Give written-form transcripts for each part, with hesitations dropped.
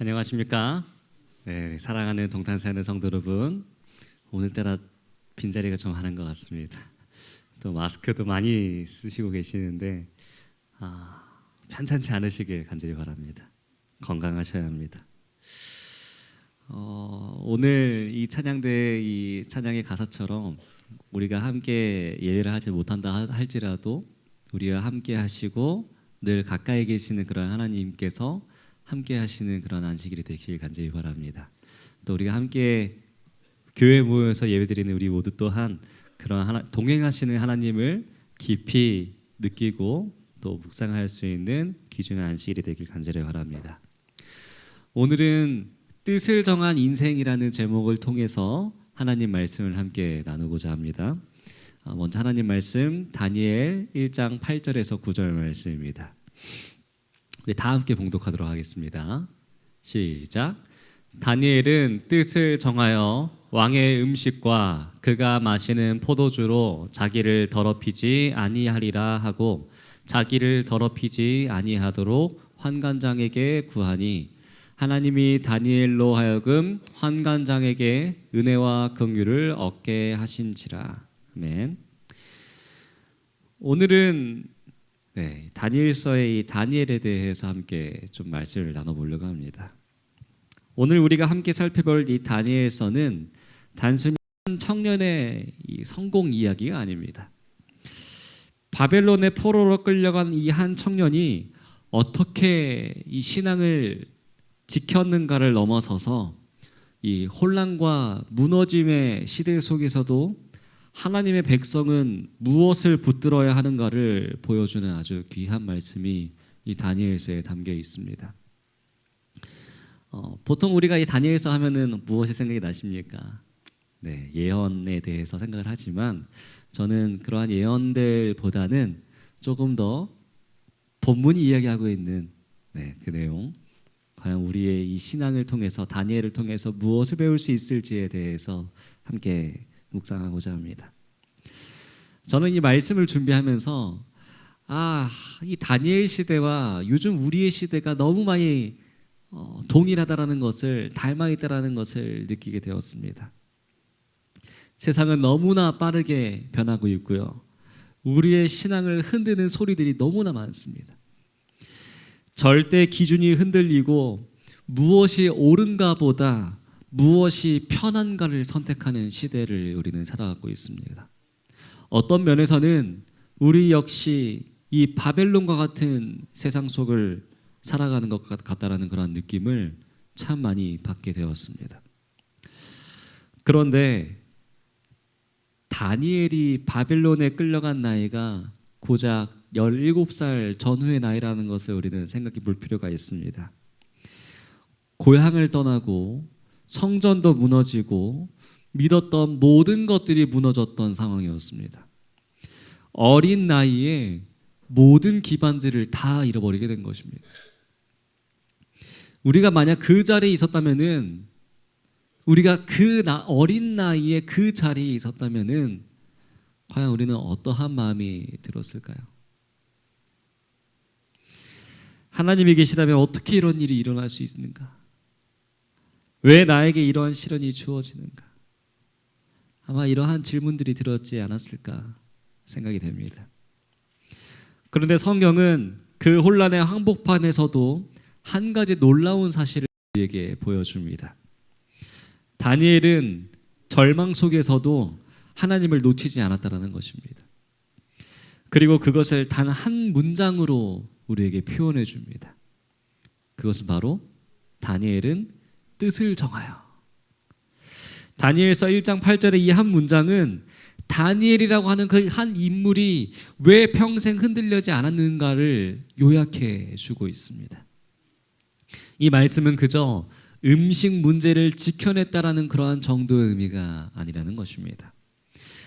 안녕하십니까? 네, 사랑하는 동탄사는 성도 여러분, 오늘따라 빈자리가 좀 많은 것 같습니다. 또 마스크도 많이 쓰시고 계시는데 편찮지 않으시길 간절히 바랍니다. 건강하셔야 합니다. 오늘 이 찬양대 이 찬양의 가사처럼 우리가 함께 예배를 하지 못한다 할지라도 우리와 함께 하시고 늘 가까이 계시는 그런 하나님께서 함께 하시는 그런 안식일이 되길 간절히 바랍니다. 또 우리가 함께 교회에 모여서 예배드리는 우리 모두 또한 그런 동행하시는 하나님을 깊이 느끼고 또 묵상할 수 있는 귀중한 안식일이 되길 간절히 바랍니다. 오늘은 뜻을 정한 인생이라는 제목을 통해서 하나님 말씀을 함께 나누고자 합니다. 먼저 하나님 말씀 다니엘 1장 8절에서 9절 말씀입니다. 네, 다 함께 봉독하도록 하겠습니다. 시작. 다니엘은 뜻을 정하여 왕의 음식과 그가 마시는 포도주로 자기를 더럽히지 아니하리라 하고 자기를 더럽히지 아니하도록 환관장에게 구하니 하나님이 다니엘로 하여금 환관장에게 은혜와 긍휼을 얻게 하신지라. 아멘. 오늘은 다니엘서의 이 다니엘에 대해서 함께 좀 말씀을 나눠보려고 합니다. 오늘 우리가 함께 살펴볼 이 다니엘서는 단순히 한 청년의 이 성공 이야기가 아닙니다. 바벨론의 포로로 끌려간 이 한 청년이 어떻게 이 신앙을 지켰는가를 넘어서서 이 혼란과 무너짐의 시대 속에서도 하나님의 백성은 무엇을 붙들어야 하는가를 보여주는 아주 귀한 말씀이 이 다니엘서에 담겨 있습니다. 보통 우리가 이 다니엘서 하면은 무엇이 생각이 나십니까? 네, 예언에 대해서 생각을 하지만 저는 그러한 예언들보다는 조금 더 본문이 이야기하고 있는 그 내용, 과연 우리의 이 신앙을 통해서 다니엘을 통해서 무엇을 배울 수 있을지에 대해서 함께 묵상하고자 합니다. 저는 이 말씀을 준비하면서 이 다니엘 시대와 요즘 우리의 시대가 너무 많이 동일하다라는 것을 닮아 있다라는 것을 느끼게 되었습니다. 세상은 너무나 빠르게 변하고 있고요. 우리의 신앙을 흔드는 소리들이 너무나 많습니다. 절대 기준이 흔들리고 무엇이 옳은가 보다 무엇이 편한가를 선택하는 시대를 우리는 살아가고 있습니다. 어떤 면에서는 우리 역시 이 바벨론과 같은 세상 속을 살아가는 것 같다라는 그런 느낌을 참 많이 받게 되었습니다. 그런데 다니엘이 바벨론에 끌려간 나이가 고작 17살 전후의 나이라는 것을 우리는 생각해 볼 필요가 있습니다. 고향을 떠나고 성전도 무너지고 믿었던 모든 것들이 무너졌던 상황이었습니다. 어린 나이에 모든 기반들을 다 잃어버리게 된 것입니다. 우리가 만약 그 자리에 있었다면은 우리가 어린 나이에 그 자리에 있었다면은 과연 우리는 어떠한 마음이 들었을까요? 하나님이 계시다면 어떻게 이런 일이 일어날 수 있는가? 왜 나에게 이러한 시련이 주어지는가? 아마 이러한 질문들이 들었지 않았을까 생각이 됩니다. 그런데 성경은 그 혼란의 한복판에서도 한 가지 놀라운 사실을 우리에게 보여줍니다. 다니엘은 절망 속에서도 하나님을 놓치지 않았다는 것입니다. 그리고 그것을 단 한 문장으로 우리에게 표현해 줍니다. 그것은 바로 다니엘은 뜻을 정하여. 다니엘서 1장 8절의 이 한 문장은 다니엘이라고 하는 그 한 인물이 왜 평생 흔들리지 않았는가를 요약해 주고 있습니다. 이 말씀은 그저 음식 문제를 지켜냈다라는 그러한 정도의 의미가 아니라는 것입니다.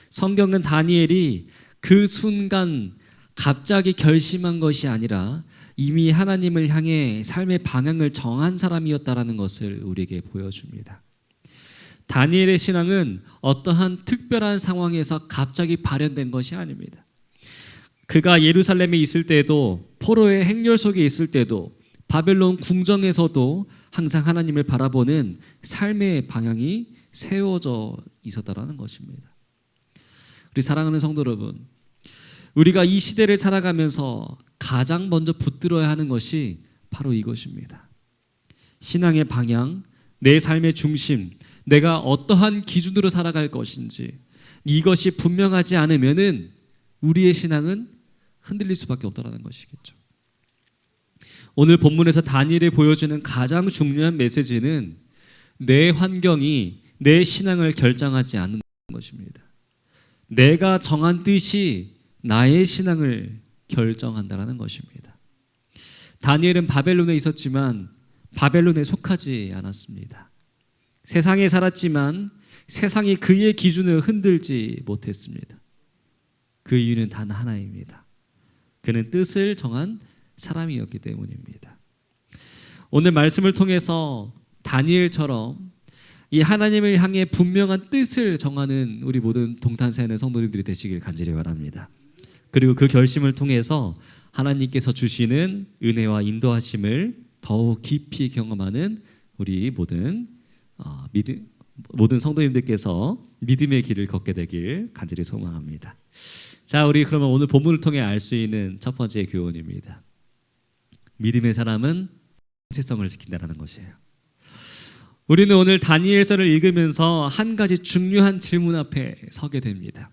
성경은 다니엘이 그 순간 갑자기 결심한 것이 아니라 이미 하나님을 향해 삶의 방향을 정한 사람이었다라는 것을 우리에게 보여줍니다. 다니엘의 신앙은 어떠한 특별한 상황에서 갑자기 발현된 것이 아닙니다. 그가 예루살렘에 있을 때도 포로의 행렬 속에 있을 때도 바벨론 궁정에서도 항상 하나님을 바라보는 삶의 방향이 세워져 있었다라는 것입니다. 우리 사랑하는 성도 여러분, 우리가 이 시대를 살아가면서 가장 먼저 붙들어야 하는 것이 바로 이것입니다. 신앙의 방향, 내 삶의 중심, 내가 어떠한 기준으로 살아갈 것인지 이것이 분명하지 않으면은 우리의 신앙은 흔들릴 수밖에 없다는 것이겠죠. 오늘 본문에서 다니엘이 보여주는 가장 중요한 메시지는 내 환경이 내 신앙을 결정하지 않는 것입니다. 내가 정한 뜻이 나의 신앙을 결정한다는 것입니다. 다니엘은 바벨론에 있었지만 바벨론에 속하지 않았습니다. 세상에 살았지만 세상이 그의 기준을 흔들지 못했습니다. 그 이유는 단 하나입니다. 그는 뜻을 정한 사람이었기 때문입니다. 오늘 말씀을 통해서 다니엘처럼 이 하나님을 향해 분명한 뜻을 정하는 우리 모든 동탄사연의 성도님들이 되시길 간절히 바랍니다. 그리고 그 결심을 통해서 하나님께서 주시는 은혜와 인도하심을 더욱 깊이 경험하는 우리 모든 성도님들께서 믿음의 길을 걷게 되길 간절히 소망합니다. 자, 우리 그러면 오늘 본문을 통해 알 수 있는 첫 번째 교훈입니다. 믿음의 사람은 정체성을 지킨다는 것이에요. 우리는 오늘 다니엘서를 읽으면서 한 가지 중요한 질문 앞에 서게 됩니다.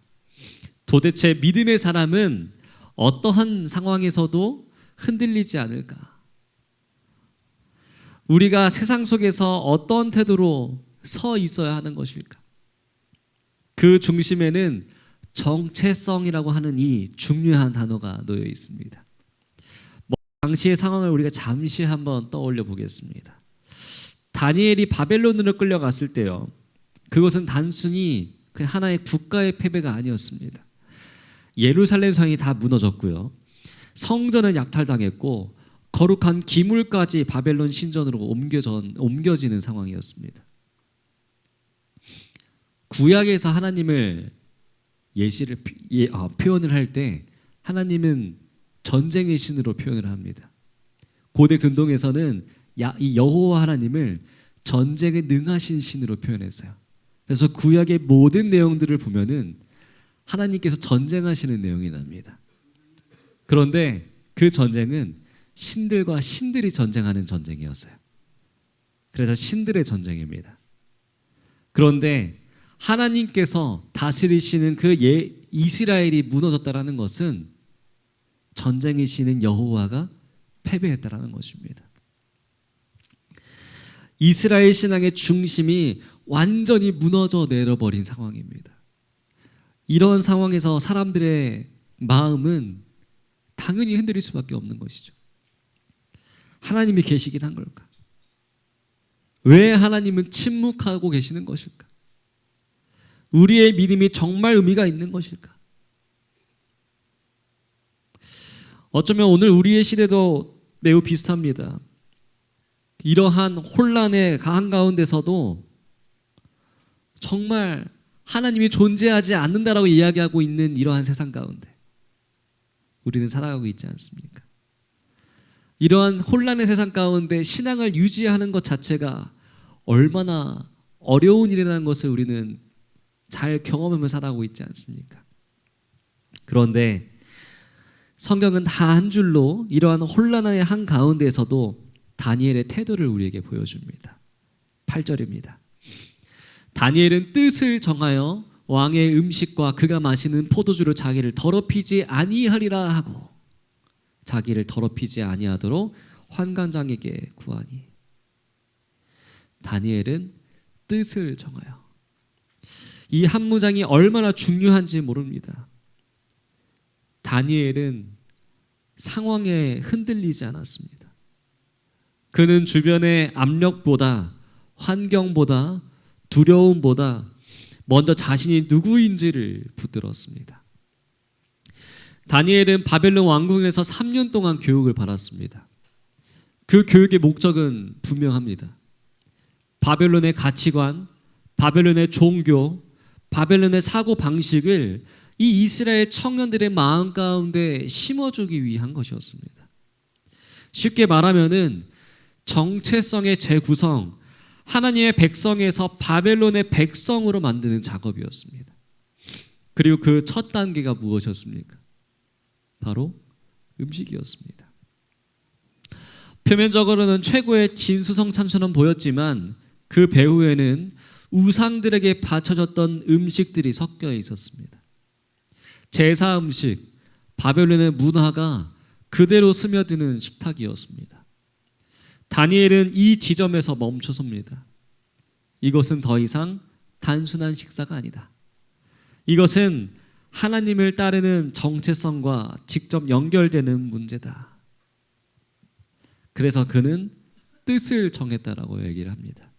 도대체 믿음의 사람은 어떠한 상황에서도 흔들리지 않을까? 우리가 세상 속에서 어떤 태도로 서 있어야 하는 것일까? 그 중심에는 정체성이라고 하는 이 중요한 단어가 놓여 있습니다. 당시의 상황을 우리가 잠시 한번 떠올려 보겠습니다. 다니엘이 바벨론으로 끌려갔을 때요, 그것은 단순히 그냥 하나의 국가의 패배가 아니었습니다. 예루살렘 성이 다 무너졌고요, 성전은 약탈당했고 거룩한 기물까지 바벨론 신전으로 옮겨지는 상황이었습니다. 구약에서 하나님을 표현을 할 때 하나님은 전쟁의 신으로 표현을 합니다. 고대 근동에서는 이 여호와 하나님을 전쟁에 능하신 신으로 표현했어요. 그래서 구약의 모든 내용들을 보면은 하나님께서 전쟁하시는 내용이 납니다. 그런데 그 전쟁은 신들과 신들이 전쟁하는 전쟁이었어요. 그래서 신들의 전쟁입니다. 그런데 하나님께서 다스리시는 그 이스라엘이 무너졌다라는 것은 전쟁의 신인 여호와가 패배했다라는 것입니다. 이스라엘 신앙의 중심이 완전히 무너져 내려버린 상황입니다. 이런 상황에서 사람들의 마음은 당연히 흔들릴 수밖에 없는 것이죠. 하나님이 계시긴 한 걸까? 왜 하나님은 침묵하고 계시는 것일까? 우리의 믿음이 정말 의미가 있는 것일까? 어쩌면 오늘 우리의 시대도 매우 비슷합니다. 이러한 혼란의 한가운데서도 정말 하나님이 존재하지 않는다라고 이야기하고 있는 이러한 세상 가운데 우리는 살아가고 있지 않습니까? 이러한 혼란의 세상 가운데 신앙을 유지하는 것 자체가 얼마나 어려운 일이라는 것을 우리는 잘 경험하며 살아가고 있지 않습니까? 그런데 성경은 다 한 줄로 이러한 혼란의 한가운데에서도 다니엘의 태도를 우리에게 보여줍니다. 8절입니다. 다니엘은 뜻을 정하여 왕의 음식과 그가 마시는 포도주로 자기를 더럽히지 아니하리라 하고 자기를 더럽히지 아니하도록 환관장에게 구하니. 다니엘은 뜻을 정하여. 이 한 문장이 얼마나 중요한지 모릅니다. 다니엘은 상황에 흔들리지 않았습니다. 그는 주변의 압력보다, 환경보다, 두려움보다 먼저 자신이 누구인지를 붙들었습니다. 다니엘은 바벨론 왕궁에서 3년 동안 교육을 받았습니다. 그 교육의 목적은 분명합니다. 바벨론의 가치관, 바벨론의 종교, 바벨론의 사고 방식을 이 이스라엘 청년들의 마음 가운데 심어주기 위한 것이었습니다. 쉽게 말하면은 정체성의 재구성, 하나님의 백성에서 바벨론의 백성으로 만드는 작업이었습니다. 그리고 그 첫 단계가 무엇이었습니까? 바로 음식이었습니다. 표면적으로는 최고의 진수성찬처럼 보였지만 그 배후에는 우상들에게 바쳐졌던 음식들이 섞여 있었습니다. 제사 음식, 바벨론의 문화가 그대로 스며드는 식탁이었습니다. 다니엘은 이 지점에서 멈춰섭니다. 이것은 더 이상 단순한 식사가 아니다. 이것은 하나님을 따르는 정체성과 직접 연결되는 문제다. 그래서 그는 뜻을 정했다라고 얘기를 합니다.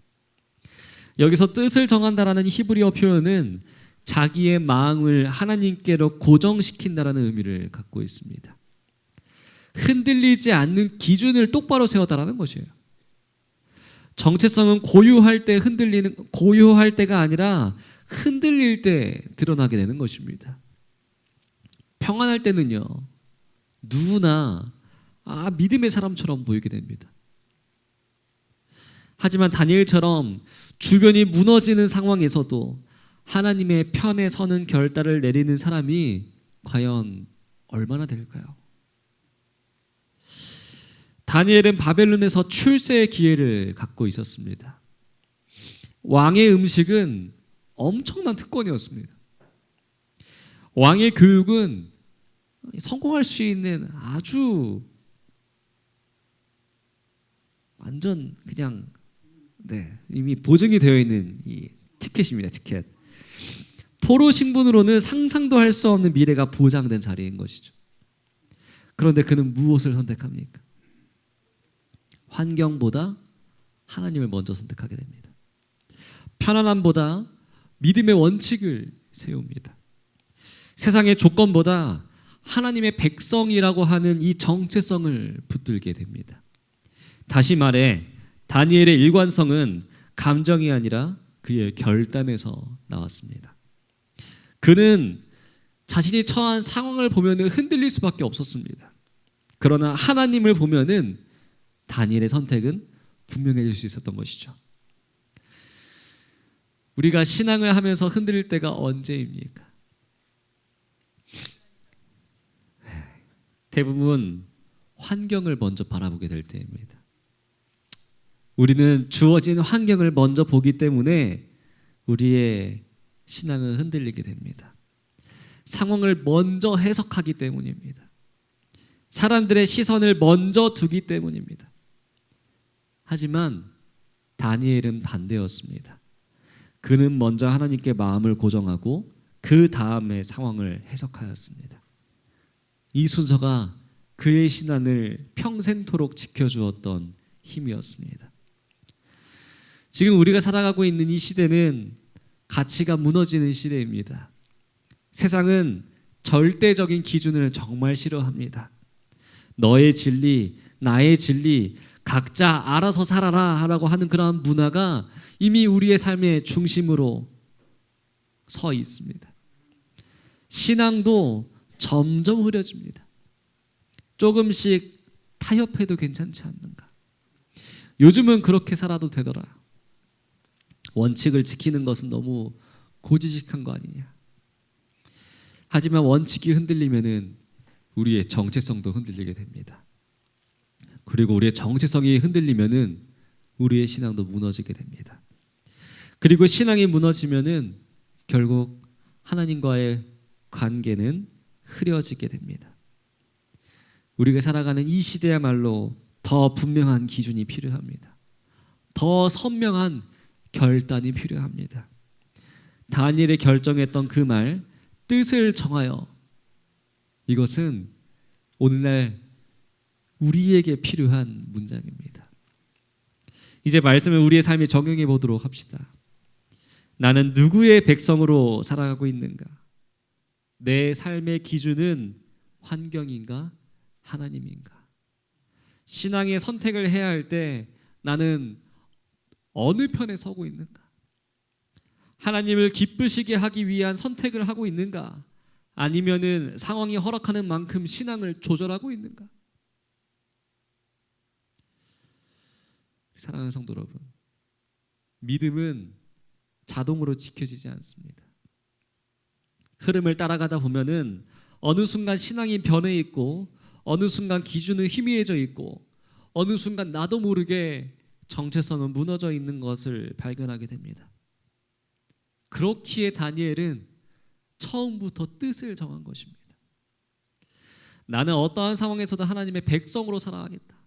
여기서 뜻을 정한다라는 히브리어 표현은 자기의 마음을 하나님께로 고정시킨다라는 의미를 갖고 있습니다. 흔들리지 않는 기준을 똑바로 세웠다라는 것이에요. 정체성은 고유할 때 고유할 때가 아니라 흔들릴 때 드러나게 되는 것입니다. 평안할 때는요, 누구나 믿음의 사람처럼 보이게 됩니다. 하지만 다니엘처럼 주변이 무너지는 상황에서도 하나님의 편에 서는 결단을 내리는 사람이 과연 얼마나 될까요? 다니엘은 바벨론에서 출세의 기회를 갖고 있었습니다. 왕의 음식은 엄청난 특권이었습니다. 왕의 교육은 성공할 수 있는 아주 완전 그냥 이미 보증이 되어 있는 이 티켓입니다. 티켓. 포로 신분으로는 상상도 할 수 없는 미래가 보장된 자리인 것이죠. 그런데 그는 무엇을 선택합니까? 환경보다 하나님을 먼저 선택하게 됩니다. 편안함보다 믿음의 원칙을 세웁니다. 세상의 조건보다 하나님의 백성이라고 하는 이 정체성을 붙들게 됩니다. 다시 말해 다니엘의 일관성은 감정이 아니라 그의 결단에서 나왔습니다. 그는 자신이 처한 상황을 보면 흔들릴 수밖에 없었습니다. 그러나 하나님을 보면 다니엘의 선택은 분명해질 수 있었던 것이죠. 우리가 신앙을 하면서 흔들릴 때가 언제입니까? 대부분 환경을 먼저 바라보게 될 때입니다. 우리는 주어진 환경을 먼저 보기 때문에 우리의 신앙은 흔들리게 됩니다. 상황을 먼저 해석하기 때문입니다. 사람들의 시선을 먼저 두기 때문입니다. 하지만 다니엘은 반대였습니다. 그는 먼저 하나님께 마음을 고정하고 그 다음에 상황을 해석하였습니다. 이 순서가 그의 신앙을 평생토록 지켜주었던 힘이었습니다. 지금 우리가 살아가고 있는 이 시대는 가치가 무너지는 시대입니다. 세상은 절대적인 기준을 정말 싫어합니다. 너의 진리, 나의 진리, 각자 알아서 살아라 라고 하는 그런 문화가 이미 우리의 삶의 중심으로 서 있습니다. 신앙도 점점 흐려집니다. 조금씩 타협해도 괜찮지 않는가? 요즘은 그렇게 살아도 되더라. 원칙을 지키는 것은 너무 고지식한 거 아니냐? 하지만 원칙이 흔들리면은 우리의 정체성도 흔들리게 됩니다. 그리고 우리의 정체성이 흔들리면은 우리의 신앙도 무너지게 됩니다. 그리고 신앙이 무너지면은 결국 하나님과의 관계는 흐려지게 됩니다. 우리가 살아가는 이 시대야말로 더 분명한 기준이 필요합니다. 더 선명한 결단이 필요합니다. 다니엘이 결정했던 그 말, 뜻을 정하여, 이것은 오늘날 우리에게 필요한 문장입니다. 이제 말씀을 우리의 삶에 적용해 보도록 합시다. 나는 누구의 백성으로 살아가고 있는가? 내 삶의 기준은 환경인가? 하나님인가? 신앙의 선택을 해야 할 때 나는 어느 편에 서고 있는가? 하나님을 기쁘시게 하기 위한 선택을 하고 있는가? 아니면은 상황이 허락하는 만큼 신앙을 조절하고 있는가? 사랑하는 성도 여러분, 믿음은 자동으로 지켜지지 않습니다. 흐름을 따라가다 보면은 어느 순간 신앙이 변해 있고, 어느 순간 기준은 희미해져 있고, 어느 순간 나도 모르게 정체성은 무너져 있는 것을 발견하게 됩니다. 그렇기에 다니엘은 처음부터 뜻을 정한 것입니다. 나는 어떠한 상황에서도 하나님의 백성으로 살아가겠다.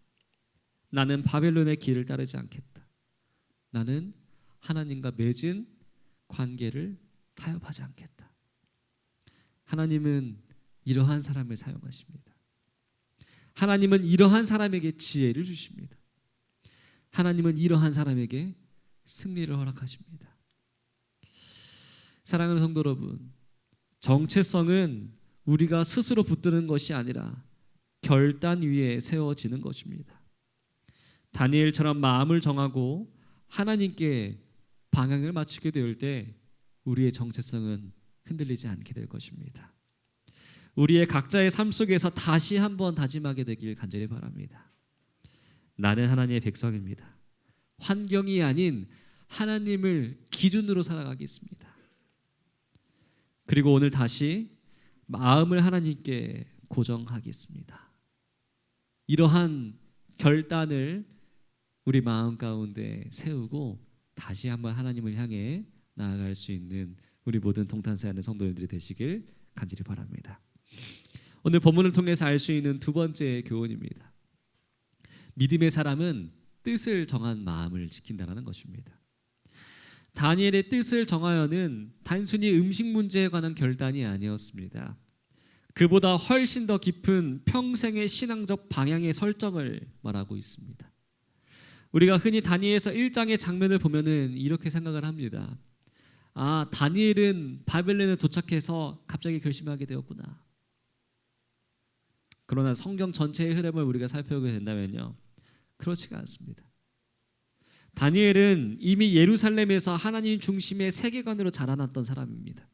나는 바벨론의 길을 따르지 않겠다. 나는 하나님과 맺은 관계를 타협하지 않겠다. 하나님은 이러한 사람을 사용하십니다. 하나님은 이러한 사람에게 지혜를 주십니다. 하나님은 이러한 사람에게 승리를 허락하십니다. 사랑하는 성도 여러분, 정체성은 우리가 스스로 붙드는 것이 아니라 결단 위에 세워지는 것입니다. 다니엘처럼 마음을 정하고 하나님께 방향을 맞추게 될 때 우리의 정체성은 흔들리지 않게 될 것입니다. 우리의 각자의 삶 속에서 다시 한번 다짐하게 되길 간절히 바랍니다. 나는 하나님의 백성입니다. 환경이 아닌 하나님을 기준으로 살아가겠습니다. 그리고 오늘 다시 마음을 하나님께 고정하겠습니다. 이러한 결단을 우리 마음 가운데 세우고 다시 한번 하나님을 향해 나아갈 수 있는 우리 모든 동탄사하는 성도님들이 되시길 간절히 바랍니다. 오늘 본문을 통해서 알 수 있는 두 번째 교훈입니다. 믿음의 사람은 뜻을 정한 마음을 지킨다는 것입니다. 다니엘의 뜻을 정하여는 단순히 음식 문제에 관한 결단이 아니었습니다. 그보다 훨씬 더 깊은 평생의 신앙적 방향의 설정을 말하고 있습니다. 우리가 흔히 다니엘서 1장의 장면을 보면은 이렇게 생각을 합니다. 아, 다니엘은 바벨론에 도착해서 갑자기 결심하게 되었구나. 그러나 성경 전체의 흐름을 우리가 살펴보게 된다면요, 그렇지가 않습니다. 다니엘은 이미 예루살렘에서 하나님 중심의 세계관으로 자라났던 사람입니다.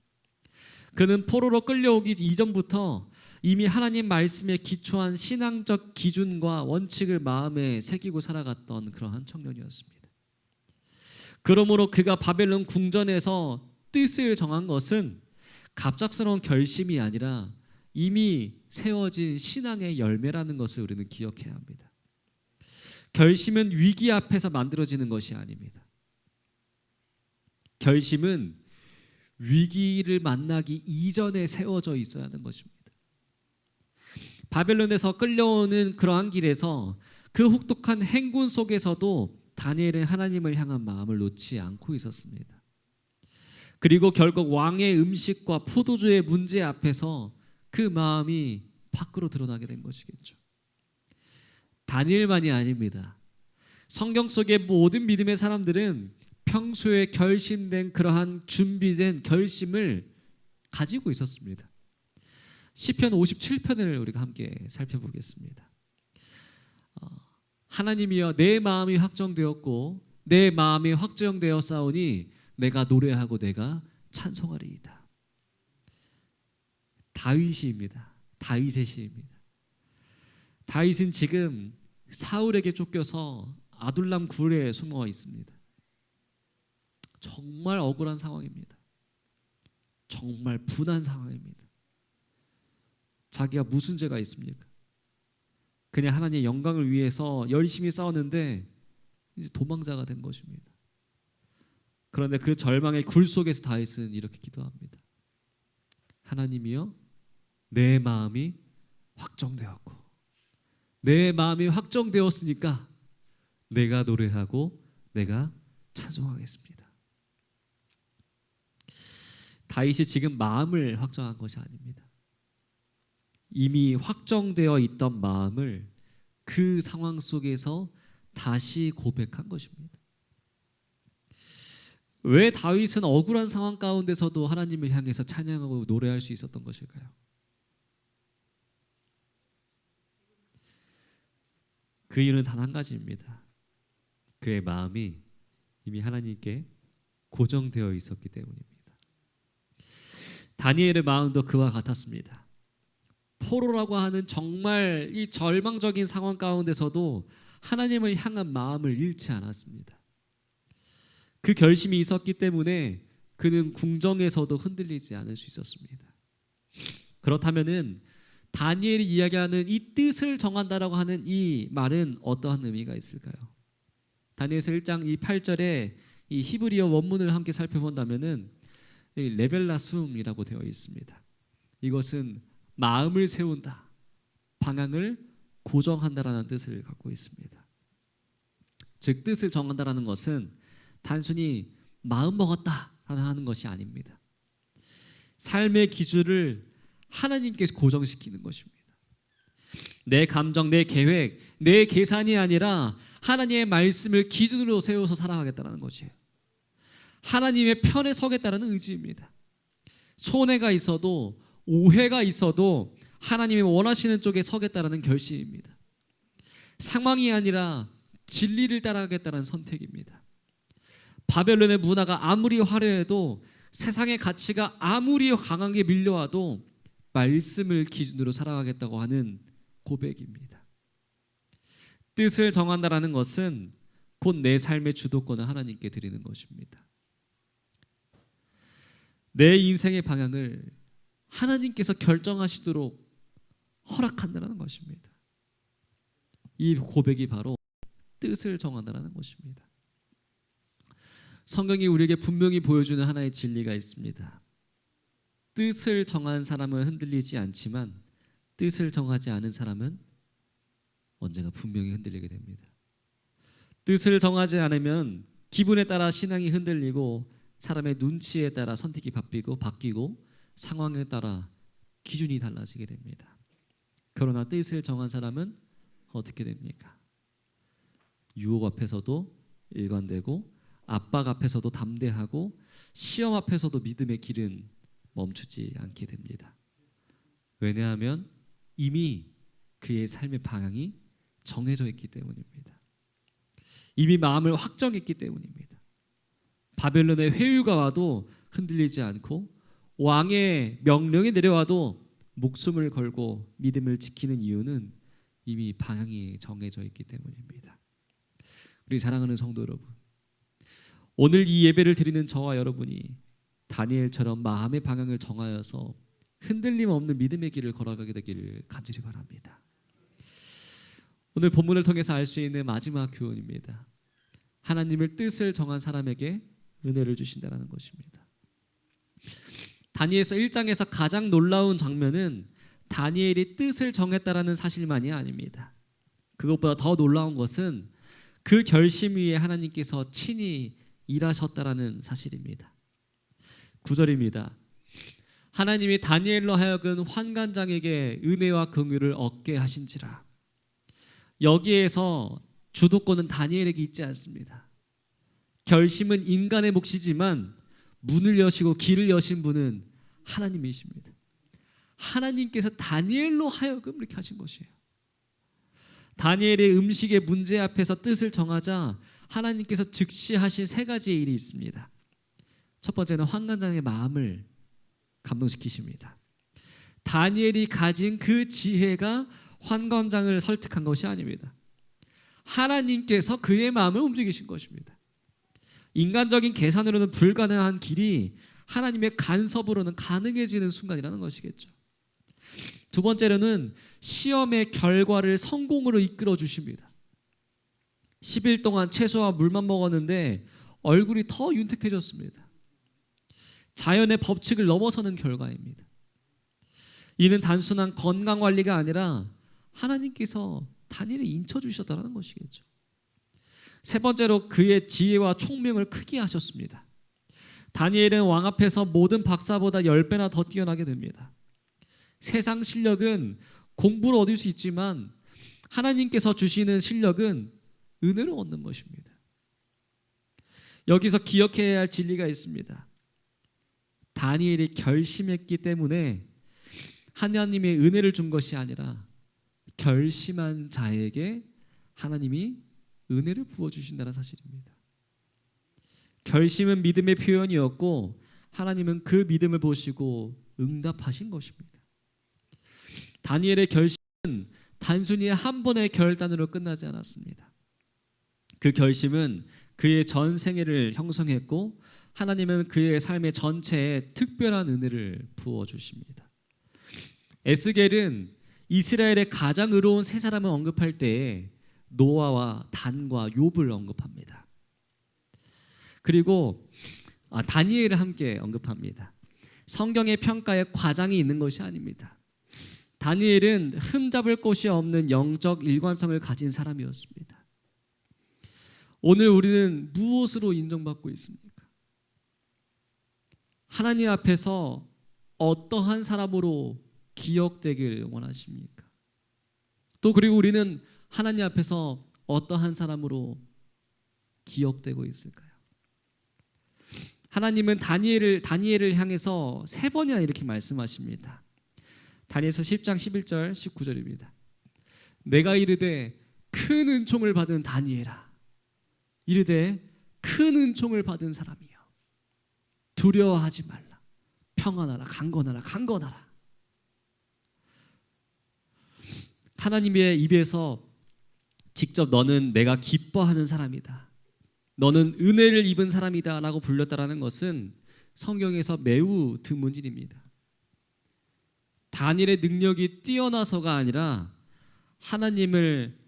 그는 포로로 끌려오기 이전부터 이미 하나님 말씀에 기초한 신앙적 기준과 원칙을 마음에 새기고 살아갔던 그러한 청년이었습니다. 그러므로 그가 바벨론 궁전에서 뜻을 정한 것은 갑작스러운 결심이 아니라 이미 세워진 신앙의 열매라는 것을 우리는 기억해야 합니다. 결심은 위기 앞에서 만들어지는 것이 아닙니다. 결심은 위기를 만나기 이전에 세워져 있어야 하는 것입니다. 바벨론에서 끌려오는 그러한 길에서 그 혹독한 행군 속에서도 다니엘은 하나님을 향한 마음을 놓지 않고 있었습니다. 그리고 결국 왕의 음식과 포도주의 문제 앞에서 그 마음이 밖으로 드러나게 된 것이겠죠. 다니엘만이 아닙니다. 성경 속의 모든 믿음의 사람들은 평소에 결심된 그러한 준비된 결심을 가지고 있었습니다. 시편 57편을 우리가 함께 살펴보겠습니다. 하나님이여, 내 마음이 확정되었고 내 마음이 확정되었사오니 내가 노래하고 내가 찬송하리이다. 다윗이입니다. 다윗의 시입니다. 다윗은 지금 사울에게 쫓겨서 아둘람 굴에 숨어 있습니다. 정말 억울한 상황입니다. 정말 분한 상황입니다. 자기가 무슨 죄가 있습니까? 그냥 하나님의 영광을 위해서 열심히 싸웠는데 이제 도망자가 된 것입니다. 그런데 그 절망의 굴 속에서 다윗은 이렇게 기도합니다. 하나님이여, 내 마음이 확정되었고 내 마음이 확정되었으니까 내가 노래하고 내가 찬송하겠습니다. 다윗이 지금 마음을 확정한 것이 아닙니다. 이미 확정되어 있던 마음을 그 상황 속에서 다시 고백한 것입니다. 왜 다윗은 억울한 상황 가운데서도 하나님을 향해서 찬양하고 노래할 수 있었던 것일까요? 그 이유는 단 한 가지입니다. 그의 마음이 이미 하나님께 고정되어 있었기 때문입니다. 다니엘의 마음도 그와 같았습니다. 포로라고 하는 정말 이 절망적인 상황 가운데서도 하나님을 향한 마음을 잃지 않았습니다. 그 결심이 있었기 때문에 그는 궁정에서도 흔들리지 않을 수 있었습니다. 그렇다면은 다니엘이 이야기하는 이 뜻을 정한다라고 하는 이 말은 어떠한 의미가 있을까요? 다니엘서 1장 이 8절에 이 히브리어 원문을 함께 살펴본다면은 레벨라숨이라고 되어 있습니다. 이것은 마음을 세운다, 방향을 고정한다라는 뜻을 갖고 있습니다. 즉 뜻을 정한다라는 것은 단순히 마음 먹었다 하는 것이 아닙니다. 삶의 기준을 하나님께 고정시키는 것입니다. 내 감정, 내 계획, 내 계산이 아니라 하나님의 말씀을 기준으로 세워서 살아가겠다는 것이에요. 하나님의 편에 서겠다는 의지입니다. 손해가 있어도 오해가 있어도 하나님이 원하시는 쪽에 서겠다는 결심입니다. 상황이 아니라 진리를 따라가겠다는 선택입니다. 바벨론의 문화가 아무리 화려해도 세상의 가치가 아무리 강하게 밀려와도 말씀을 기준으로 살아가겠다고 하는 고백입니다. 뜻을 정한다라는 것은 곧 내 삶의 주도권을 하나님께 드리는 것입니다. 내 인생의 방향을 하나님께서 결정하시도록 허락한다는 것입니다. 이 고백이 바로 뜻을 정한다는 것입니다. 성경이 우리에게 분명히 보여주는 하나의 진리가 있습니다. 뜻을 정한 사람은 흔들리지 않지만 뜻을 정하지 않은 사람은 언젠가 분명히 흔들리게 됩니다. 뜻을 정하지 않으면 기분에 따라 신앙이 흔들리고 사람의 눈치에 따라 선택이 바뀌고 상황에 따라 기준이 달라지게 됩니다. 그러나 뜻을 정한 사람은 어떻게 됩니까? 유혹 앞에서도 일관되고 압박 앞에서도 담대하고 시험 앞에서도 믿음의 길은 멈추지 않게 됩니다. 왜냐하면 이미 그의 삶의 방향이 정해져 있기 때문입니다. 이미 마음을 확정했기 때문입니다. 바벨론의 회유가 와도 흔들리지 않고 왕의 명령이 내려와도 목숨을 걸고 믿음을 지키는 이유는 이미 방향이 정해져 있기 때문입니다. 우리 사랑하는 성도 여러분, 오늘 이 예배를 드리는 저와 여러분이 다니엘처럼 마음의 방향을 정하여서 흔들림 없는 믿음의 길을 걸어가게 되기를 간절히 바랍니다. 오늘 본문을 통해서 알 수 있는 마지막 교훈입니다. 하나님의 뜻을 정한 사람에게 은혜를 주신다는 것입니다. 다니엘서 1장에서 가장 놀라운 장면은 다니엘이 뜻을 정했다라는 사실만이 아닙니다. 그것보다 더 놀라운 것은 그 결심 위에 하나님께서 친히 일하셨다라는 사실입니다. 9절입니다. 하나님이 다니엘로 하여금 환관장에게 은혜와 긍휼을 얻게 하신지라. 여기에서 주도권은 다니엘에게 있지 않습니다. 결심은 인간의 몫이지만 문을 여시고 길을 여신 분은 하나님이십니다. 하나님께서 다니엘로 하여금 이렇게 하신 것이에요. 다니엘의 음식의 문제 앞에서 뜻을 정하자 하나님께서 즉시 하신 세 가지의 일이 있습니다. 첫 번째는 환관장의 마음을 감동시키십니다. 다니엘이 가진 그 지혜가 환관장을 설득한 것이 아닙니다. 하나님께서 그의 마음을 움직이신 것입니다. 인간적인 계산으로는 불가능한 길이 하나님의 간섭으로는 가능해지는 순간이라는 것이겠죠. 두 번째로는 시험의 결과를 성공으로 이끌어 주십니다. 10일 동안 채소와 물만 먹었는데 얼굴이 더 윤택해졌습니다. 자연의 법칙을 넘어서는 결과입니다. 이는 단순한 건강관리가 아니라 하나님께서 다니엘을 인쳐주셨다는 것이겠죠. 세 번째로 그의 지혜와 총명을 크게 하셨습니다. 다니엘은 왕 앞에서 모든 박사보다 10배나 더 뛰어나게 됩니다. 세상 실력은 공부를 얻을 수 있지만 하나님께서 주시는 실력은 은혜를 얻는 것입니다. 여기서 기억해야 할 진리가 있습니다. 다니엘이 결심했기 때문에 하나님의 은혜를 준 것이 아니라 결심한 자에게 하나님이 은혜를 부어주신다는 사실입니다. 결심은 믿음의 표현이었고 하나님은 그 믿음을 보시고 응답하신 것입니다. 다니엘의 결심은 단순히 한 번의 결단으로 끝나지 않았습니다. 그 결심은 그의 전 생애를 형성했고 하나님은 그의 삶의 전체에 특별한 은혜를 부어 주십니다. 에스겔은 이스라엘의 가장 의로운 세 사람을 언급할 때에 노아와 단과 욥을 언급합니다. 그리고 다니엘을 함께 언급합니다. 성경의 평가에 과장이 있는 것이 아닙니다. 다니엘은 흠잡을 곳이 없는 영적 일관성을 가진 사람이었습니다. 오늘 우리는 무엇으로 인정받고 있습니까? 하나님 앞에서 어떠한 사람으로 기억되길 원하십니까? 또 그리고 우리는 하나님 앞에서 어떠한 사람으로 기억되고 있을까요? 하나님은 다니엘을 향해서 3번이나 이렇게 말씀하십니다. 다니엘서 10장 11절 19절입니다. 내가 이르되 큰 은총을 받은 다니엘아, 이르되 큰 은총을 받은 사람이여, 두려워하지 말라. 평안하라. 강건하라. 하나님의 입에서 직접 너는 내가 기뻐하는 사람이다, 너는 은혜를 입은 사람이다 라고 불렸다라는 것은 성경에서 매우 드문 일입니다. 다니엘의 능력이 뛰어나서가 아니라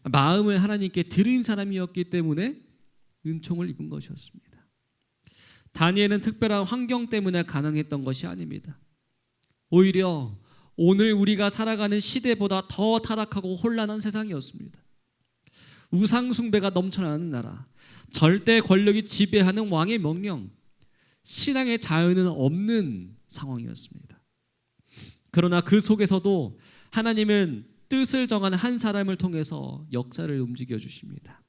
마음을 하나님께 드린 사람이었기 때문에 은총을 입은 것이었습니다. 다니엘은 특별한 환경 때문에 가능했던 것이 아닙니다. 오히려 오늘 우리가 살아가는 시대보다 더 타락하고 혼란한 세상이었습니다. 우상 숭배가 넘쳐나는 나라, 절대 권력이 지배하는 왕의 명령, 신앙의 자유는 없는 상황이었습니다. 그러나 그 속에서도 하나님은 뜻을 정한 한 사람을 통해서 역사를 움직여 주십니다.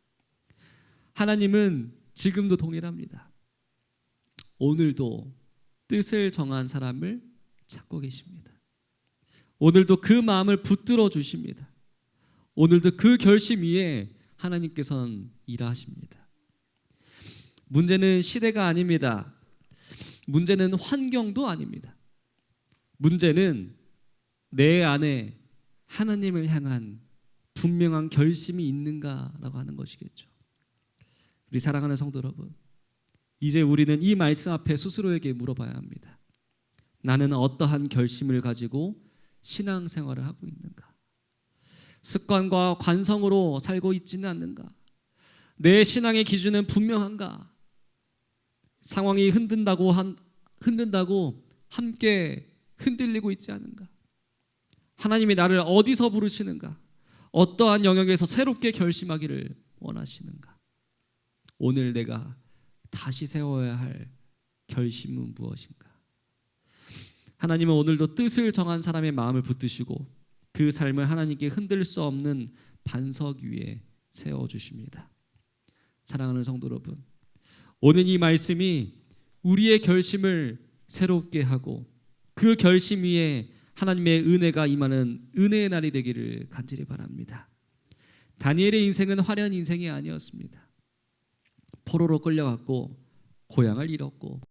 하나님은 지금도 동일합니다. 오늘도 뜻을 정한 사람을 찾고 계십니다. 오늘도 그 마음을 붙들어 주십니다. 오늘도 그 결심 위에 하나님께서는 일하십니다. 문제는 시대가 아닙니다. 문제는 환경도 아닙니다. 문제는 내 안에 하나님을 향한 분명한 결심이 있는가라고 하는 것이겠죠. 우리 사랑하는 성도 여러분, 이제 우리는 이 말씀 앞에 스스로에게 물어봐야 합니다. 나는 어떠한 결심을 가지고 신앙생활을 하고 있는가? 습관과 관성으로 살고 있지는 않는가? 내 신앙의 기준은 분명한가? 상황이 흔든다고 함께 흔들리고 있지 않은가? 하나님이 나를 어디서 부르시는가? 어떠한 영역에서 새롭게 결심하기를 원하시는가? 오늘 내가 다시 세워야 할 결심은 무엇인가? 하나님은 오늘도 뜻을 정한 사람의 마음을 붙드시고 그 삶을 하나님께 흔들 수 없는 반석 위에 세워주십니다. 사랑하는 성도 여러분, 오늘 이 말씀이 우리의 결심을 새롭게 하고 그 결심 위에 하나님의 은혜가 임하는 은혜의 날이 되기를 간절히 바랍니다. 다니엘의 인생은 화려한 인생이 아니었습니다. 포로로 끌려갔고 고향을 잃었고